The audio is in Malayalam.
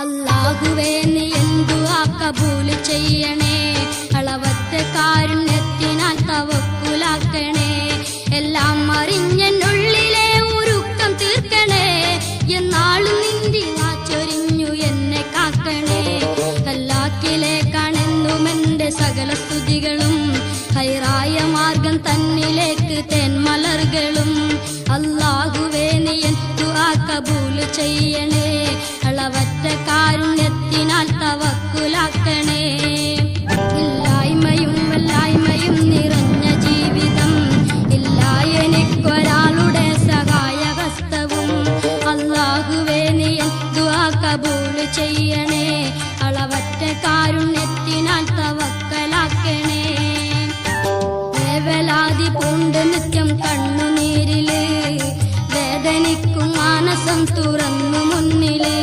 അല്ലാഹുവേ നീ ദുആ കബൂൽ ചെയ്യണേ, അളവറ്റ കാരുണ്യത്തിനാൽ തവക്കുലാക്കണേ, എല്ലാം അറിഞ്ഞെന്നുള്ളിലെ ഉരുക്കം തീർക്കണേ, എന്നാളും നിന്റെ ചൊരിഞ്ഞു എന്നെ കാക്കണേ. ഹലാക്കിലേക്കാണെന്നും എന്റെ സകല സ്തുതികളും, ഹൈറായ മാർഗം തന്നിലേക്ക് തേന്മലർകളും. അല്ലാഹുവേ നീ ദുആ കബൂൽ ചെയ്യണേ, അളവറ്റ കാരുണ്യത്തിനാൽ തവക്കുലാക്കണേ. ഇല്ലായ്മയും വല്ലായ്മയും നിറഞ്ഞ ജീവിതം, ഇല്ല എനിക്കൊരാളുടെ സഹായഹസ്തവും. അല്ലാഹുവേ നീ ദുആ കബൂൽ ചെയ്യണേ, അളവറ്റ കാരുണ്യത്തിനാൽ തവക്കലാക്കണേ. വേവലാതി പൂണ്ട് നിത്യം കണ്ണുനീരില്, വേദനിക്കും മാനസം തുറന്നു മുന്നില്,